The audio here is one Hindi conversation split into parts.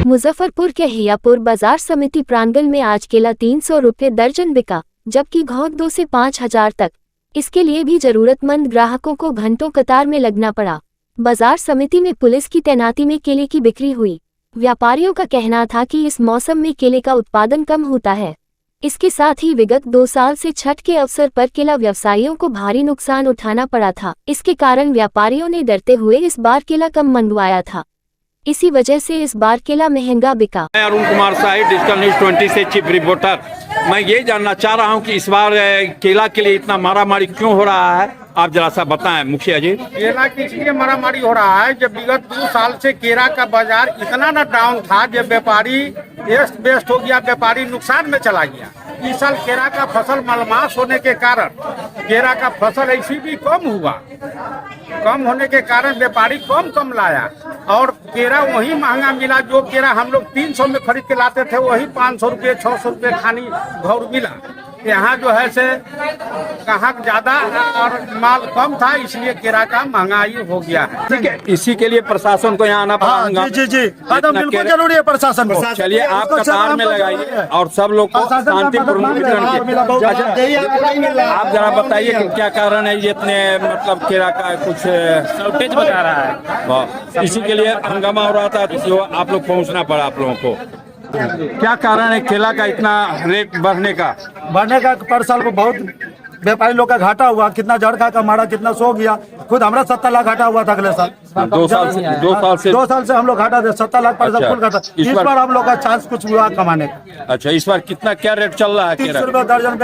मुजफ्फरपुर के हियापुर बाजार समिति प्रांगण में आज केला 300 रुपये दर्जन बिका, जबकि घौद 2 से 5,000 तक। इसके लिए भी जरूरतमंद ग्राहकों को घंटों कतार में लगना पड़ा। बाजार समिति में पुलिस की तैनाती में केले की बिक्री हुई। व्यापारियों का कहना था कि इस मौसम में केले का उत्पादन कम होता है। इसके साथ ही विगत 2 साल से छठ के अवसर पर केला व्यवसायियों को भारी नुकसान उठाना पड़ा था। इसके कारण व्यापारियों ने डरते हुए इस बार केला कम मंगवाया था। इसी वजह से इस बार केला महंगा बिका। मैं अरुण कुमार शाही, डिजिटल न्यूज 20 से चीफ रिपोर्टर। मैं ये जानना चाह रहा हूँ कि इस बार केला के लिए इतना मारामारी क्यों हो रहा है, आप जरा सा बताएं मुखिया जी। केला की इसलिए मारामारी हो रहा है, जब विगत 2 साल से केला का बाजार इतना न डाउन था, जब व्यापारी बेस्ट हो गया, व्यापारी नुकसान में चला गया। इस साल केला का फसल मलमास होने के कारण केला का फसल ऐसी भी कम हुआ। कम होने के कारण व्यापारी कम लाया और केला वही महंगा मिला। जो केला हम लोग 300 में खरीद के लाते थे, वही 500 रुपये 600 रुपये खानी घौर मिला। यहाँ जो है से कहाँ ज्यादा और माल कम था, इसलिए केला का महंगाई हो गया है। ठीक है, इसी के लिए प्रशासन को यहाँ आना पड़ेगा। जी बिल्कुल जरूरी है प्रशासन को। चलिए आप कतार में लगाइए और सब लोग को शांतिपूर्ण वितरण कीजिए। आप जरा बताइए कि क्या कारण है, ये इतने मतलब केला का कुछ शॉर्टेज बता रहा है, इसी के लिए हंगामा हो रहा था, जो आप लोग पहुँचना पड़ा आप लोगों को। क्या कारण है केला का इतना रेट बढ़ने का? पर साल को बहुत व्यापारी लोग का घाटा हुआ। कितना जड़ का मारा, कितना सो गया। खुद हमारा 70 लाख घाटा हुआ था अगले साल। 2 साल से हम लोग घाटा थे, 70 लाख पर फुल घाटा। इस बार हम लोग का चांस कुछ हुआ कमाने का। अच्छा, इस बार कितना क्या रेट चल रहा है? 300 रुपये दर्जन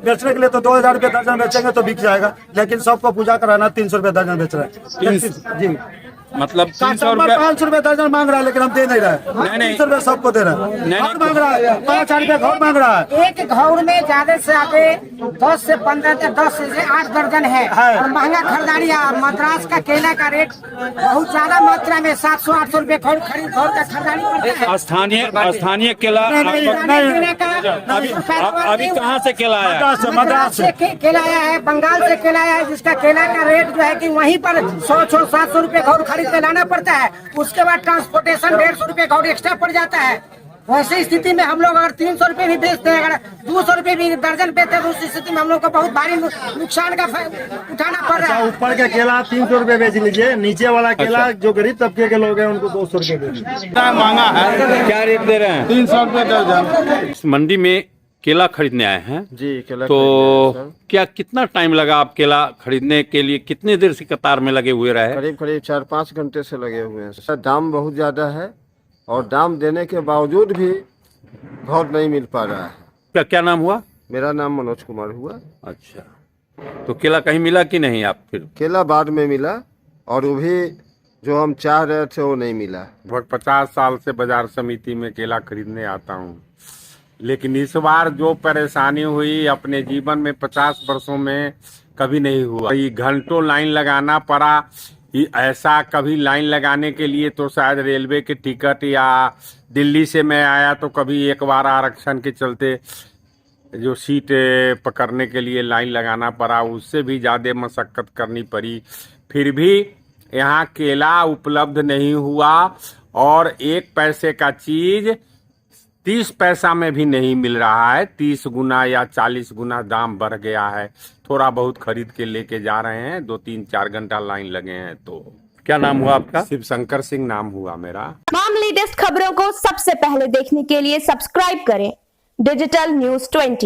बेचने के लिए तो 2,000 रुपये दर्जन बेचेंगे तो बिक जाएगा, लेकिन सबको पूजा कराना 300 रुपये दर्जन बेच रहे हैं जी। मतलब 300 रुपये 500 रुपये दर्जन मांग रहा है, लेकिन हम दे नहीं रहे। 300 रुपये सबको दे रहे हैं। मांग रहा है 5,000 रुपये घौर मांग रहा है। एक घौर में ज्यादा से ज्यादा 10 से 15 10 से 8 दर्जन है और महंगा खरीदारी है। मद्रास का केला का रेट बहुत ज्यादा मात्रा में 700-800 रुपये घौर का खरीदारी पड़ता है। स्थानीय केला अभी कहाँ से केला आया? मद्रास से केला आया है, बंगाल से केला आया है, जिसका केला का रेट जो है कि वहीं पर 100-700 रुपये घौर खरीद के लाना पड़ता है। उसके बाद ट्रांसपोर्टेशन 150 रुपये घौर एक्स्ट्रा पड़ जाता है। वैसे स्थिति में हम लोग अगर 300 रुपये भी बेचते हैं, अगर 200 रुपये भी दर्जन बेचते हैं, तो उस स्थिति में हम लोग को बहुत भारी नुकसान का उठाना पड़ रहा है। ऊपर का केला 300 रुपये बेच लीजिए, नीचे वाला केला जो गरीब तबके के लोग हैं उनको 200 रुपये दे दीजिए। महंगा है, क्या रेट दे रहे हैं? 300 रुपये दर्जन। इस मंडी में केला खरीदने आए हैं जी। केला तो क्या कितना टाइम लगा? आप केला खरीदने के लिए कितने देर से कतार में लगे हुए रहे? करीब 4-5 घंटे से लगे हुए हैं सर। दाम बहुत ज़्यादा है और दाम देने के बावजूद भी घौर नहीं मिल पा रहा है। क्या नाम हुआ? मेरा नाम मनोज कुमार हुआ। अच्छा, तो केला कहीं मिला कि नहीं? आप फिर केला बाद में मिला और वो भी जो हम चाह रहे थे वो नहीं मिला। लगभग 50 साल से बाजार समिति में केला खरीदने आता हूँ, लेकिन इस बार जो परेशानी हुई अपने जीवन में 50 वर्षों में कभी नहीं हुआ। ये घंटों लाइन लगाना पड़ा। ऐसा कभी लाइन लगाने के लिए तो शायद रेलवे के टिकट या दिल्ली से मैं आया तो कभी एक बार आरक्षण के चलते जो सीट पकड़ने के लिए लाइन लगाना पड़ा, उससे भी ज़्यादा मशक्क़त करनी पड़ी। फिर भी यहाँ केला उपलब्ध नहीं हुआ और 1 पैसे का चीज़ 30 पैसा में भी नहीं मिल रहा है। 30 गुना या 40 गुना दाम बढ़ गया है। थोड़ा बहुत खरीद के लेके जा रहे हैं, 2-3-4 घंटा लाइन लगे हैं। तो क्या नाम हुआ आपका? शिवशंकर सिंह नाम हुआ मेरा। तमाम लेटेस्ट खबरों को सबसे पहले देखने के लिए सब्सक्राइब करें डिजिटल न्यूज 20।